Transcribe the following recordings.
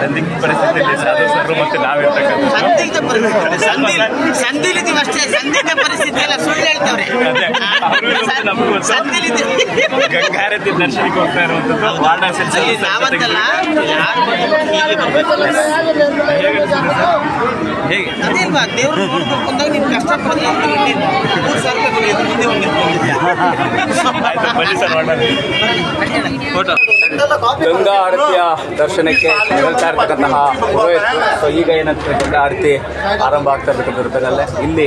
ಸಂದಿಗ್ಧ ಪರಿಸ್ಥಿತಿಯಲ್ಲಿ ಸಾಧು ಸರು ಮತ್ತೆ ನಾವಿರ್ತಕ್ಕಂಥ ಸಂದಿಗ್ಧ ಪರಿಸ್ಥಿತಿ ಸಂದಿಲಿದ್ದೀವಿ ಅಷ್ಟೇ. ಸಂದಿಗ್ಧ ಪರಿಸ್ಥಿತಿ ಎಲ್ಲ ಸುಳ್ಳು ಹೇಳ್ತವ್ರೆ. ಗಂಗಾರತಿ ದರ್ಶನಕ್ಕೆ ಹೋಗ್ತಾ ಇರುವಂತದ್ದು ವಾರ್ಡ್ ನಾವಂತಲ್ಲ ಹೇಗೆ ಅದೇಲ್ವಾ ದೇವ್ರು ನೋಡ್ಬೇಕು ಅಂದಾಗ ನೀವು ಕಷ್ಟಪಡೋದು 3,000 ರೂಪಾಯಿ ಮುಂದೆ ಆಯ್ತು ಬನ್ನಿ ಸರ್ ಫೋಟೋ ಗಂಗಾ ಆರತಿಯ ದರ್ಶನಕ್ಕೆ ನಿಲ್ತಾ ಇರ್ತಕ್ಕಂತಹ ಪುರೋಹಿತರು. ಸೊ ಈಗ ಏನಂತ ಗಂಗಾ ಆರತಿ ಆರಂಭ ಆಗ್ತಾ ಇರ್ತಕ್ಕಂಥದ್ದಲ್ಲೇ ಇಲ್ಲಿ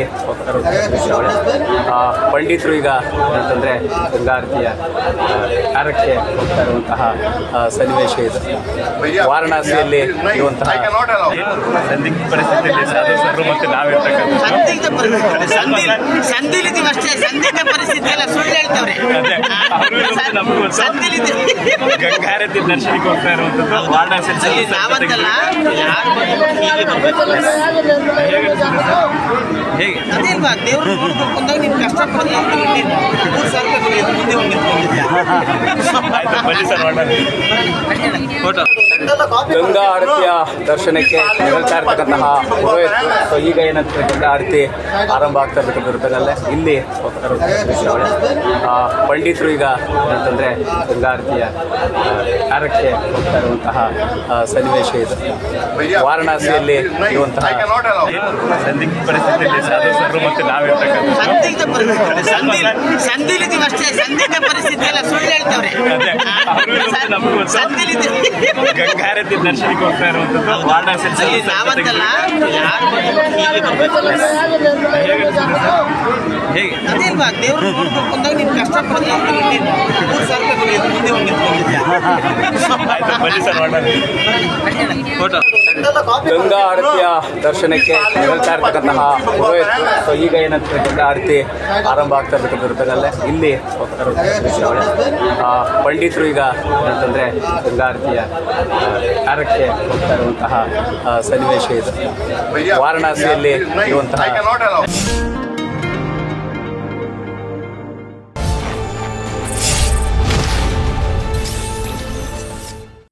ಪಂಡಿತರು ಈಗ ಏನಂತಂದರೆ ಗಂಗಾ ಆರತಿಯ ಕಾರ್ಯಕ್ಕೆ ಹೋಗ್ತಾ ಇರುವಂತಹ ಸನ್ನಿವೇಶ ಇದು. ವಾರಣಾಸಿಯಲ್ಲಿ ಇರುವಂತಹ ಸಂದಿಗ್ಧ ಪರಿಸ್ಥಿತಿಯಲ್ಲಿ ಸಾಧು ಸರು ಮತ್ತೆ ನಾವಿರ್ತಕ್ಕಂಥ ಸಂದಿಗ್ಧ ಪರಿಸ್ಥಿತಿ ಸಂದಿಲಿದ್ದೀವಿ ಅಷ್ಟೇ. ಸಂದಿಗ್ಧ ಪರಿಸ್ಥಿತಿ ಎಲ್ಲ ಸುಳ್ಳು ಹೇಳ್ತವ್ರೆ. ಗಂಗಾರತಿ ದರ್ಶನಕ್ಕೆ ಹೋಗ್ತಾ ಇರುವಂತದ್ದು ವಾರ್ಡ್ ನಾವಂತಲ್ಲ ಹೇಗೆ ಅದೇಲ್ವಾ ದೇವ್ರು ನೋಡ್ಬೇಕು ಅಂದಾಗ ನೀವು ಕಷ್ಟಪಡೋದು 3,000 ರೂಪಾಯಿ ಮುಂದೆ ಆಯ್ತು ಬನ್ನಿ ಸರ್ ಫೋಟೋ ಗಂಗಾ ಆರತಿಯ ದರ್ಶನಕ್ಕೆ ನಿಲ್ತಾ ಇರ್ತಕ್ಕಂತಹ ಪುರೋಹಿತರು. ಸೊ ಈಗ ಏನಂತ ಗಂಗಾ ಆರತಿ ಆರಂಭ ಆಗ್ತಾ ಇರ್ತಕ್ಕಂಥದ್ದಲ್ಲೇ ಇಲ್ಲಿ ಪಂಡಿತರು ಈಗ ಏನಂತಂದರೆ ಗಂಗಾ ಆರತಿಯ ಕಾರ್ಯಕ್ಕೆ ಹೋಗ್ತಾ ಇರುವಂತಹ ಸನ್ನಿವೇಶ ಇದು. ವಾರಣಾಸಿಯಲ್ಲಿ ಇರುವಂತಹ ಸಂದಿಗ್ಧ ಪರಿಸ್ಥಿತಿಯಲ್ಲಿ ಸಾಧು ಸರು ಮತ್ತೆ ನಾವಿರ್ತಕ್ಕಂಥ ಸಂದಿಗ್ಧ ಪರಿಸ್ಥಿತಿ ಸಂದಿಲಿದ್ದೀವಿ ಅಷ್ಟೇ. ಸಂದಿಗ್ಧ ಪರಿಸ್ಥಿತಿ ಎಲ್ಲ ಸುಳ್ಳು ಹೇಳ್ತವ್ರೆ. ಗಂಗಾರತಿ ದರ್ಶನಕ್ಕೆ ಹೋಗ್ತಾ ಇರುವಂತದ್ದು ವಾರ್ಡ್ ನಾವಂತಲ್ಲ ಹೇಗೆ ಅದೇಲ್ವಾ ದೇವ್ರು ನೋಡ್ಬೇಕು ಅಂದಾಗ ನೀವು ಕಷ್ಟಪಡೋದು 3,000 ರೂಪಾಯಿ ಮುಂದೆ ಆಯ್ತು ಬನ್ನಿ ಸರ್ ಫೋಟೋ ಗಂಗಾ ಆರತಿಯ ದರ್ಶನಕ್ಕೆ ನಿಲ್ತಾ ಇರ್ತಕ್ಕಂತಹ ಪುರೋಹಿತರು. ಸೊ ಈಗ ಏನಂತ ಗಂಗಾ ಆರತಿ ಆರಂಭ ಆಗ್ತಾ ಇರ್ತಕ್ಕಂಥದ್ದಲ್ಲೇ ಇಲ್ಲಿ ಪಂಡಿತರು ಈಗ ಏನಂತಂದರೆ ಗಂಗಾ ಆರತಿಯ ಕಾರ್ಯಕ್ಕೆ ಹೋಗ್ತಾ ಇರುವಂತಹ ಸನ್ನಿವೇಶ ಇದು. ವಾರಣಾಸಿಯಲ್ಲಿ ಇರುವಂತಹ